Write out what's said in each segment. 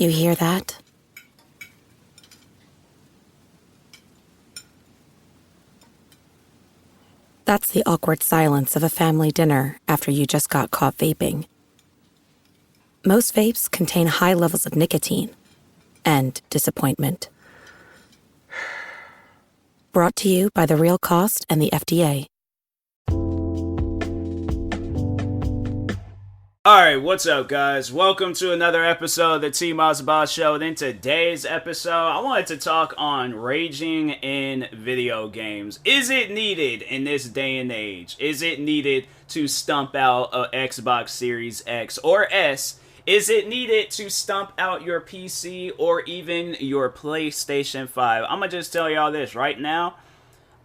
You hear that? That's the awkward silence of a family dinner after you just got caught vaping. Most vapes contain high levels of nicotine and disappointment. Brought to you by The Real Cost and the FDA. Alright, what's up guys? Welcome to another episode of the TMossBoss Show. And in today's episode, I wanted to talk on raging in video games. Is it needed in this day and age? Is it needed to stump out a Xbox Series X or S? Is it needed to stump out your PC or even your PlayStation 5? I'm gonna just tell y'all this right now.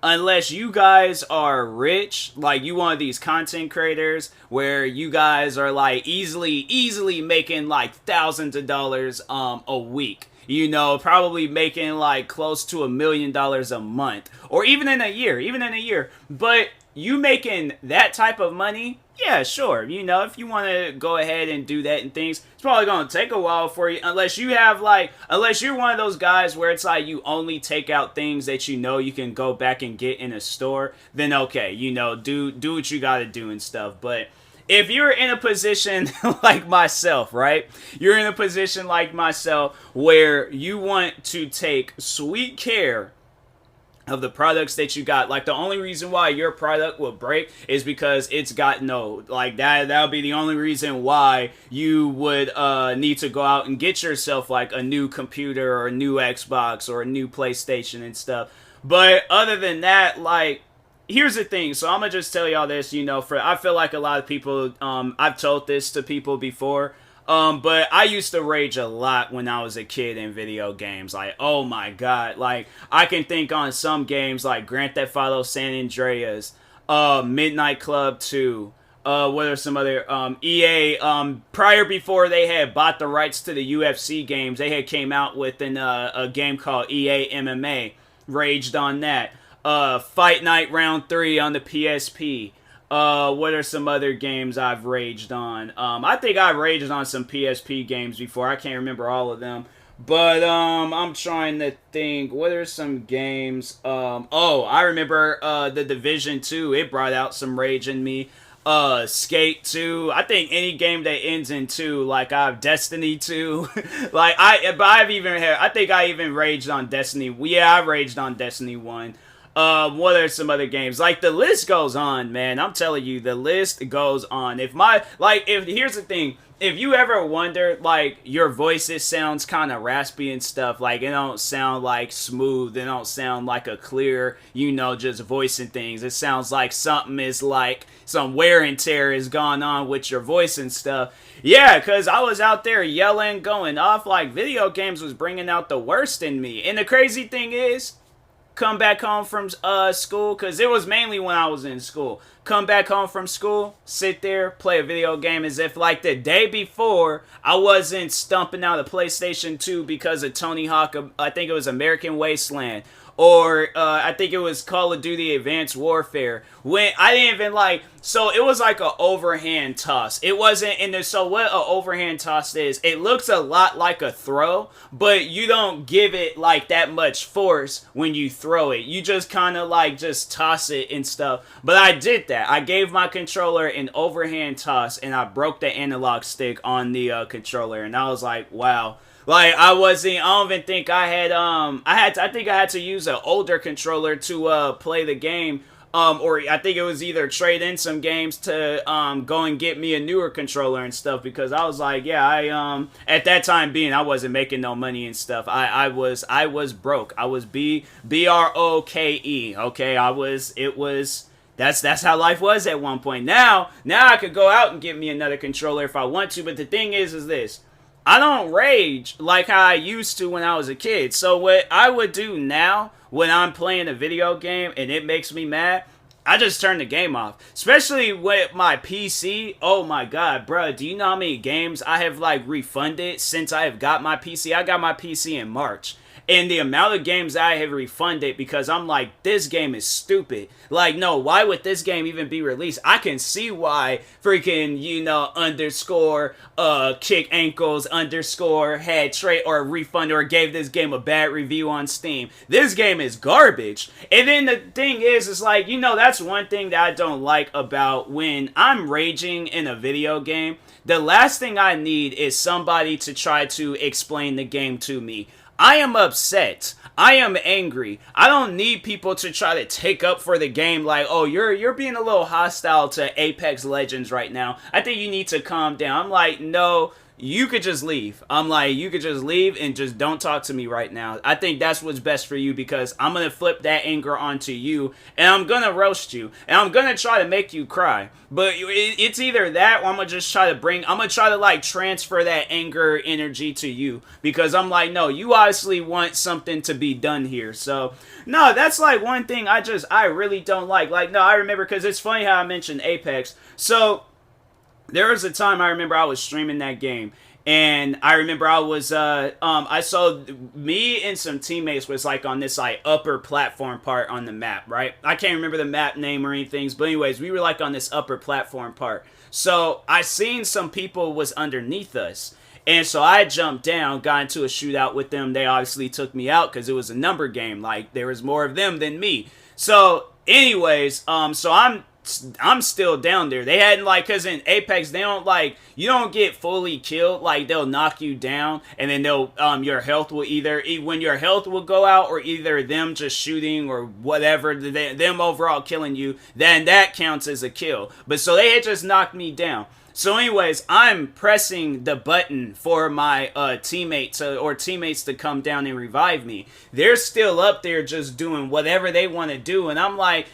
Unless you guys are rich, like you one of these content creators where you guys are like easily making like thousands of dollars a week. You know, probably making like close to $1 million a month or even in a year. But you making that type of money, yeah, sure. You know, if you want to go ahead and do that and things, it's probably going to take a while for you unless you're one of those guys where it's like you only take out things that you know you can go back and get in a store, then okay, you know, do what you got to do and stuff. But if you're in a position like myself, right? You're in a position like myself where you want to take sweet care of the products that you got. Like the only reason why your product will break is because it's got that'll be the only reason why you would need to go out and get yourself like a new computer or a new Xbox or a new PlayStation and stuff. But other than that, like, here's the thing. So I'm gonna just tell y'all this, you know, I feel like a lot of people, I've told this to people before, but I used to rage a lot when I was a kid in video games. Like, oh my god, like, I can think on some games like Grand Theft Auto San Andreas, Midnight Club 2, what are some other, EA, before they had bought the rights to the UFC games, they had came out with a game called EA MMA, raged on that. Fight Night Round 3 on the PSP. What are some other games I've raged on? I think I've raged on some PSP games before. I can't remember all of them. But, I'm trying to think. What are some games? I remember, The Division 2. It brought out some rage in me. Skate 2. I think any game that ends in 2, like I have Destiny 2. I think I even raged on Destiny. Yeah, I raged on Destiny 1. What are some other games? Like, the list goes on, man. I'm telling you, the list goes on. Here's the thing. If you ever wonder, like, your voices sounds kind of raspy and stuff, like, it don't sound, like, smooth, it don't sound like a clear, you know, just voicing things. It sounds like something is, like, some wear and tear is going on with your voice and stuff. Yeah, because I was out there yelling, going off, like, video games was bringing out the worst in me. And the crazy thing is, come back home from school, because it was mainly when I was in school. Come back home from school, sit there, play a video game as if like the day before I wasn't stumping out a PlayStation 2 because of Tony Hawk, I think it was American Wasteland. Or I think it was Call of Duty Advanced Warfare. When I didn't even so it was like an overhand toss. It wasn't in there. So what an overhand toss is, it looks a lot like a throw, but you don't give it like that much force when you throw it. You just kind of like just toss it and stuff. But I did that. I gave my controller an overhand toss and I broke the analog stick on the controller, and I was like, wow. Like, I don't even think I had, I think I had to use an older controller to, play the game, or I think it was either trade in some games to, go and get me a newer controller and stuff, because I was like, yeah, at that time being, I wasn't making no money and stuff. I was broke. I was BROKE, okay? That's how life was at one point. Now I could go out and get me another controller if I want to, but the thing is this. I don't rage like how I used to when I was a kid. So what I would do now when I'm playing a video game and it makes me mad, I just turn the game off. Especially with my PC. Oh my god, bro. Do you know how many games I have like refunded since I have got my PC? I got my PC in March. And the amount of games I have refunded because I'm like, this game is stupid. Like, no, why would this game even be released? I can see why freaking, underscore, kick ankles, underscore, had trade or refund or gave this game a bad review on Steam. This game is garbage. And then the thing is like, that's one thing that I don't like about when I'm raging in a video game. The last thing I need is somebody to try to explain the game to me. I am upset. I am angry. I don't need people to try to take up for the game like, oh, you're being a little hostile to Apex Legends right now. I think you need to calm down. I'm like, no, you could just leave. I'm like, you could just leave and just don't talk to me right now. I think that's what's best for you because I'm going to flip that anger onto you and I'm going to roast you and I'm going to try to make you cry. But it's either that or I'm going to try to like transfer that anger energy to you because I'm like, no, you obviously want something to be done here. So, no, that's like one thing I really don't like. Like, no, I remember because it's funny how I mentioned Apex. So, there was a time I remember I was streaming that game, and I remember I was, I saw me and some teammates was like on this like upper platform part on the map, right? I can't remember the map name or anything, but anyways, we were like on this upper platform part. So I seen some people was underneath us. And so I jumped down, got into a shootout with them. They obviously took me out because it was a number game. Like, there was more of them than me. So, anyways, so I'm still down there. They hadn't because in Apex they don't you don't get fully killed. Like they'll knock you down and then they'll your health will when your health will go out or either them just shooting or whatever them overall killing you, then that counts as a kill. But so they had just knocked me down. So anyways, I'm pressing the button for my teammates to come down and revive me. They're still up there just doing whatever they want to do, and I'm like,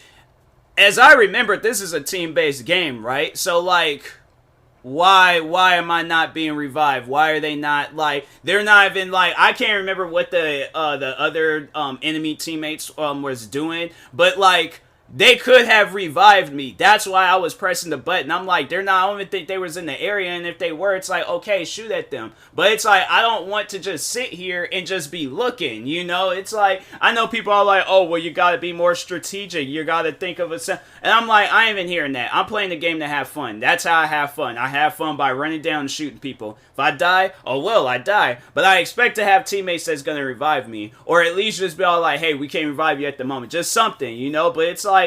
as I remember, this is a team-based game, right? So, why am I not being revived? Why are they not, they're not even, I can't remember what the other enemy teammates was doing, but, they could have revived me. That's why I was pressing the button. I'm like, I don't even think they was in the area, and if they were, it's like, okay, shoot at them. But it's like, I don't want to just sit here and just be looking, It's like, I know people are like, oh, well, you gotta be more strategic. You gotta think of and I'm like, I ain't even hearing that. I'm playing the game to have fun. That's how I have fun. I have fun by running down and shooting people. If I die, oh, well, I die. But I expect to have teammates that's gonna revive me. Or at least just be all like, hey, we can't revive you at the moment. Just something, But it's like,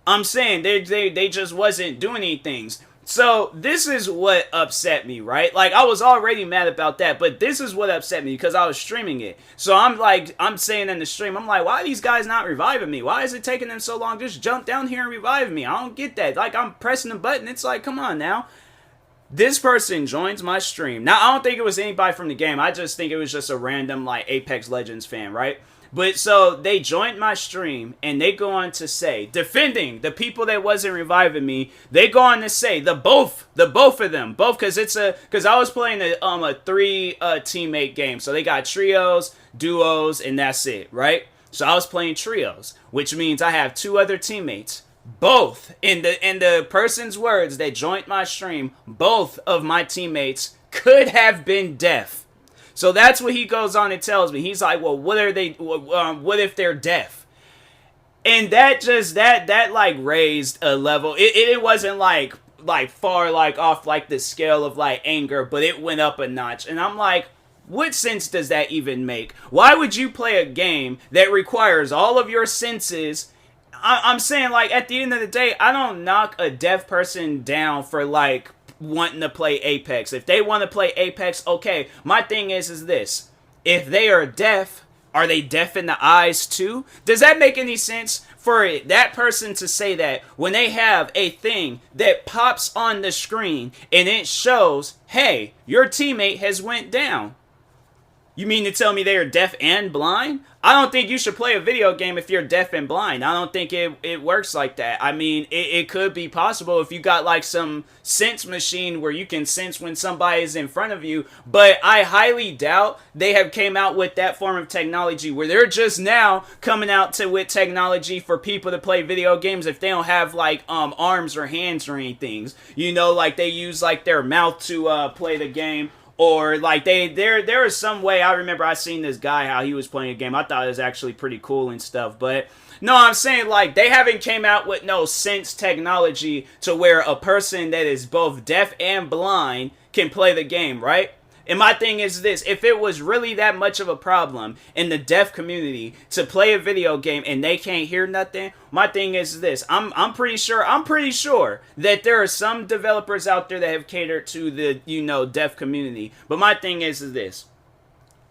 I'm saying they just wasn't doing any things. So this is what upset me, right? I was already mad about that, but this is what upset me because I was streaming it. So I'm saying in the stream, I'm like, why are these guys not reviving me? Why is it taking them so long? Just jump down here and revive me. I don't get that. I'm pressing the button. It's like, come on now. This person joins my stream. Now, I don't think it was anybody from the game. I just think it was just a random Apex Legends fan, right? But so they joined my stream and they go on to say, defending the people that wasn't reviving me, they go on to say the both of them, because I was playing a 3 teammate game. So they got trios, duos, and that's it, right? So I was playing trios, which means I have 2 other teammates. Both, in the person's words that joined my stream, both of my teammates could have been deaf. So that's what he goes on and tells me. He's like, well, what if they're deaf? And that just, that raised a level. It wasn't far off the scale of anger, but it went up a notch. And I'm like, what sense does that even make? Why would you play a game that requires all of your senses? I'm saying, at the end of the day, I don't knock a deaf person down for wanting to play Apex. If they want to play Apex, okay. My thing is this. If they are deaf, are they deaf in the eyes too? Does that make any sense for that person to say that when they have a thing that pops on the screen and it shows, hey, your teammate has went down? You mean to tell me they are deaf and blind? I don't think you should play a video game if you're deaf and blind. I don't think it works like that. I mean, it could be possible if you got some sense machine where you can sense when somebody is in front of you. But I highly doubt they have came out with that form of technology where they're just now coming out with technology for people to play video games if they don't have arms or hands or anything. They use their mouth to play the game. or like there is some way. I remember I seen this guy how he was playing a game. I thought it was actually pretty cool and stuff. But no, I'm saying like they haven't came out with no sense technology to where a person that is both deaf and blind can play the game, right? And my thing is this, if it was really that much of a problem in the deaf community to play a video game and they can't hear nothing, my thing is this, I'm pretty sure that there are some developers out there that have catered to the, deaf community. But my thing is this,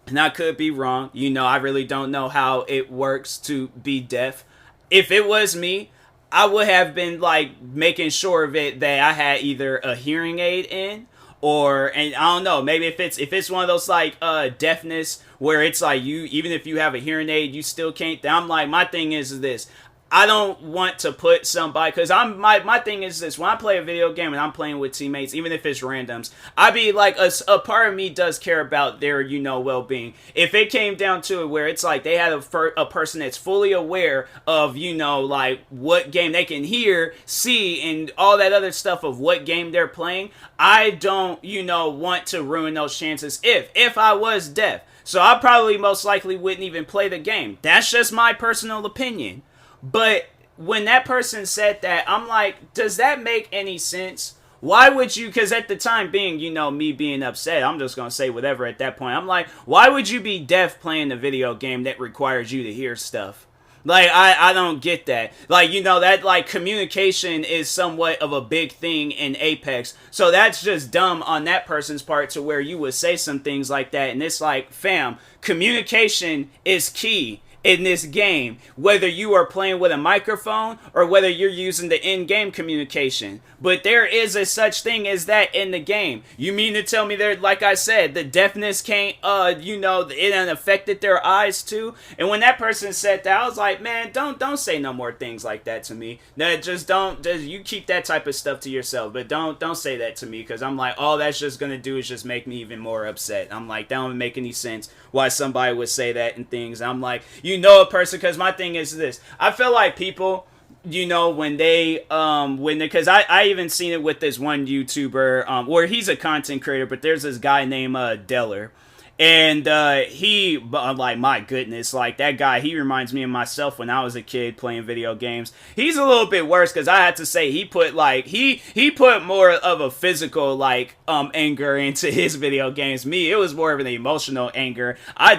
and I could be wrong, I really don't know how it works to be deaf. If it was me, I would have been like making sure of it that I had either a hearing aid in, and I don't know, maybe if it's one of those like deafness where it's like you, even if you have a hearing aid, you still can't. I'm like, my thing is this, I don't want to put somebody, because my thing is this, when I play a video game and I'm playing with teammates, even if it's randoms, I be like, a part of me does care about their, well-being. If it came down to it where it's like they had a person that's fully aware of, like what game they can hear, see, and all that other stuff of what game they're playing, I don't, want to ruin those chances if I was deaf. So I probably most likely wouldn't even play the game. That's just my personal opinion. But when that person said that, I'm like, does that make any sense? Why would you, because at the time being, me being upset, I'm just going to say whatever at that point. I'm like, why would you be deaf playing a video game that requires you to hear stuff? Like, I don't get that. Like, that, like, communication is somewhat of a big thing in Apex. So that's just dumb on that person's part to where you would say some things like that. And it's like, fam, communication is key in this game, whether you are playing with a microphone or whether you're using the in-game communication. But there is a such thing as that in the game. You mean to tell me there, like I said, the deafness can't, it affected their eyes too? And when that person said that, I was like, man, don't say no more things like that to me. That just you keep that type of stuff to yourself, but don't say that to me, because I'm like, all that's just gonna do is just make me even more upset. I'm like, that don't make any sense why somebody would say that and things. I'm like, a person, because my thing is this, I feel like people, when they because I even seen it with this one YouTuber, where he's a content creator, but there's this guy named Deller. And he, like, my goodness, like, that guy, he reminds me of myself when I was a kid playing video games. He's a little bit worse, because I had to say he put, like, he put more of a physical, like, anger into his video games. Me, it was more of an emotional anger. I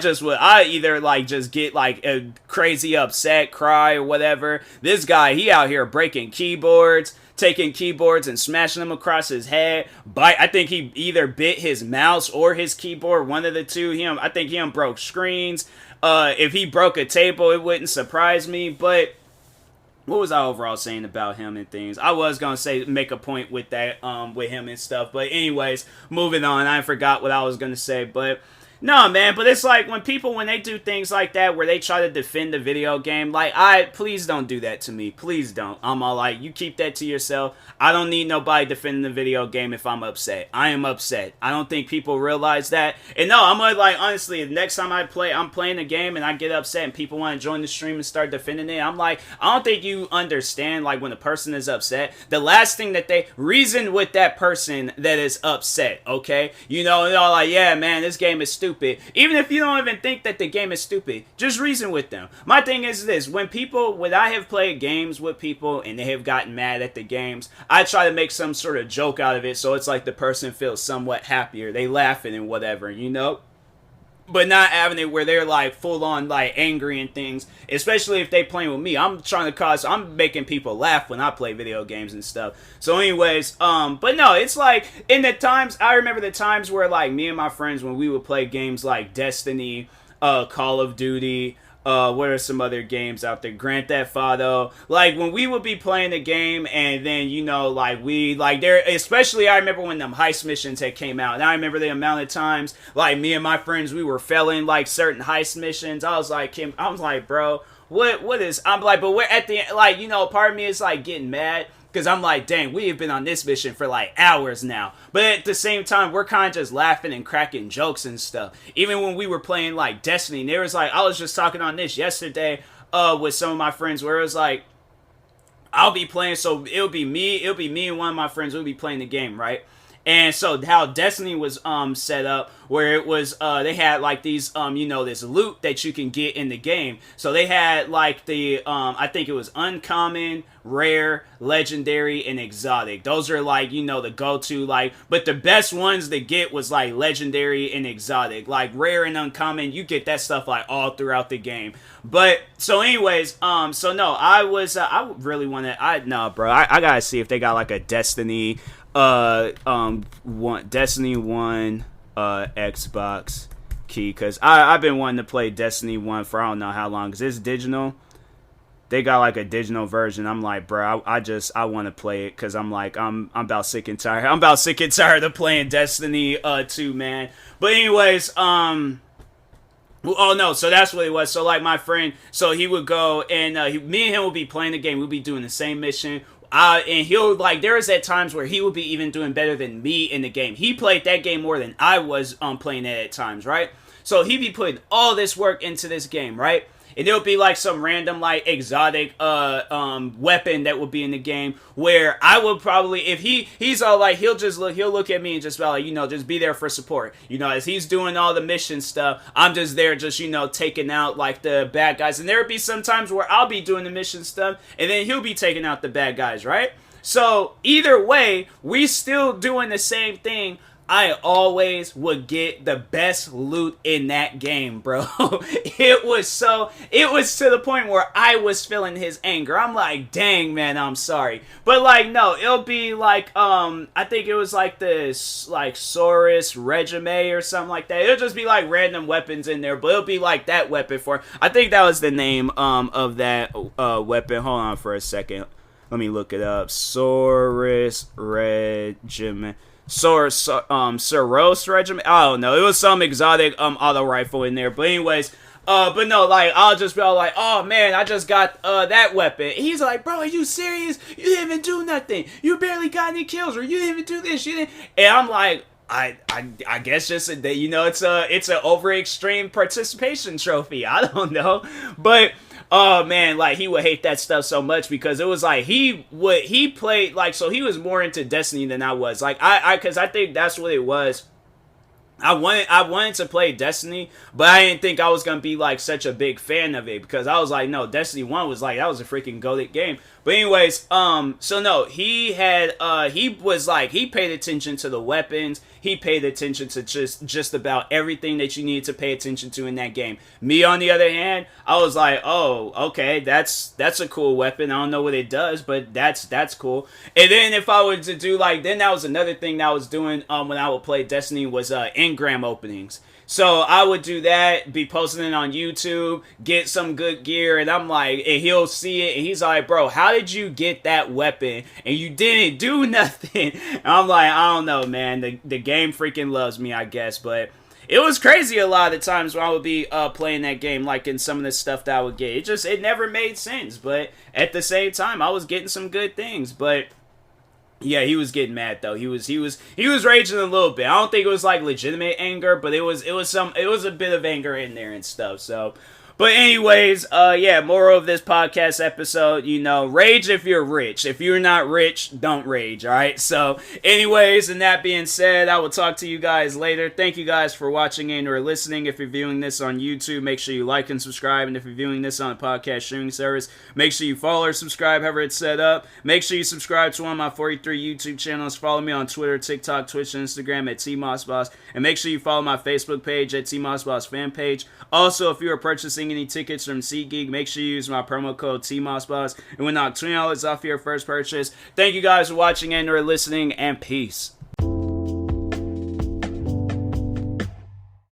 either, like, just get, like, a crazy upset, cry, or whatever. This guy, he out here breaking keyboards, taking keyboards and smashing them across his head. I think he either bit his mouse or his keyboard, one of the two. I think he broke screens. If he broke a table, it wouldn't surprise me. But what was I overall saying about him and things? I was gonna say make a point with that, with him and stuff. But anyways, moving on. I forgot what I was gonna say, but. No, man, but it's like when they do things like that where they try to defend the video game, like, please don't do that to me. Please don't. I'm all like, you keep that to yourself. I don't need nobody defending the video game if I'm upset. I am upset. I don't think people realize that. And no, I'm like, honestly, the next time I'm playing a game and I get upset and people want to join the stream and start defending it, I'm like, I don't think you understand, like, when a person is upset, the last thing that they reason with that person that is upset, okay? They're all like, yeah, man, this game is stupid. Even if you don't even think that the game is stupid, just reason with them. My thing is this, when I have played games with people and they have gotten mad at the games, I try to make some sort of joke out of it so it's like the person feels somewhat happier. They laughing and whatever, But not having it where they're like full on like angry and things, especially if they playing with me. I'm making people laugh when I play video games and stuff. So anyways, but no, it's like I remember the times where like me and my friends, when we would play games like Destiny, Call of Duty, what are some other games out there? Grand Theft Auto. Like, when we would be playing the game, and then, especially I remember when them heist missions had came out, and I remember the amount of times, like, me and my friends, we were failing, like, certain heist missions. I was like, bro, I'm like, but we're at the end, like, part of me is, like, getting mad, because I'm like, dang, we have been on this mission for like hours now. But at the same time, we're kind of just laughing and cracking jokes and stuff. Even when we were playing like Destiny, there was like, I was just talking on this yesterday with some of my friends where it was like, I'll be playing, so it'll be me and one of my friends will be playing the game, right? And so how Destiny was set up, where it was they had like these this loot that you can get in the game. So they had like the I think it was uncommon, rare, legendary, and exotic. Those are like the go-to, like, but the best ones to get was like legendary and exotic. Like rare and uncommon, you get that stuff like all throughout the game. But so anyways, so no, I really want to, I gotta see if they got like a Destiny Destiny 1 Xbox key, because I've been wanting to play Destiny 1 for I don't know how long, because it's digital. They got like a digital version. I'm like, bro, I want to play it, because I'm like, I'm about sick and tired. I'm about sick and tired of playing Destiny 2, man. But anyways, oh no, so that's what it was. So like my friend, so he would go and me and him would be playing the game. We'd be doing the same mission. And he'll like, there is at times where he would be even doing better than me in the game. He played that game more than I was playing it at times, right? So he'd be putting all this work into this game, right? And it'll be like some random like exotic weapon that would be in the game, where I would probably, if he's all like, he'll look at me and just be like, just be there for support. As he's doing all the mission stuff, I'm just there just, taking out like the bad guys. And there would be some times where I'll be doing the mission stuff and then he'll be taking out the bad guys, right? So either way, we still doing the same thing. I always would get the best loot in that game, bro. It was to the point where I was feeling his anger. I'm like, dang, man, I'm sorry. But like, no, it'll be like, I think it was like this, like Saurus Regime or something like that. It'll just be like random weapons in there, but it'll be like that weapon I think that was the name, of that, weapon. Hold on for a second. Let me look it up. Saurus Regiment. Soros Regiment. I don't know. It was some exotic auto rifle in there. But anyways, but no, like I'll just be all like, oh man, I just got that weapon. He's like, bro, are you serious? You didn't even do nothing. You barely got any kills, or you didn't even do this. You didn't. And I'm like, I guess just that it's an over extreme participation trophy. I don't know, but. Oh man, like he would hate that stuff so much, because it was like he played like, so he was more into Destiny than I was. Like because I think that's what it was. I wanted to play Destiny, but I didn't think I was gonna be like such a big fan of it, because I was like, no, Destiny 1 was like, that was a freaking goated game. But anyways, so no, he paid attention to the weapons. He paid attention to just about everything that you needed to pay attention to in that game. Me, on the other hand, I was like, oh, okay, that's a cool weapon. I don't know what it does, but that's cool. And then if I were to do like, then that was another thing that I was doing when I would play Destiny was engram openings. So I would do that, be posting it on YouTube, get some good gear, and I'm like, and he'll see it, and he's like, bro, how did you get that weapon, and you didn't do nothing? And I'm like, I don't know, man, the game freaking loves me, I guess, but it was crazy a lot of the times when I would be playing that game, like in some of the stuff that I would get. It never made sense, but at the same time, I was getting some good things, but... Yeah, he was getting mad though. He was raging a little bit. I don't think it was like legitimate anger, but it was a bit of anger in there and stuff. So, but anyways, yeah, moral of this podcast episode, rage if you're rich. If you're not rich, don't rage, alright? So, anyways, and that being said, I will talk to you guys later. Thank you guys for watching and or listening. If you're viewing this on YouTube, make sure you like and subscribe. And if you're viewing this on a podcast streaming service, make sure you follow or subscribe, however it's set up. Make sure you subscribe to one of my 43 YouTube channels. Follow me on Twitter, TikTok, Twitch, and Instagram at TMossBoss. And make sure you follow my Facebook page at TMossBoss fan page. Also, if you are purchasing any tickets from SeatGeek, make sure you use my promo code TMossBoss, and we'll knock $20 off your first purchase. Thank you guys for watching and or listening, and peace.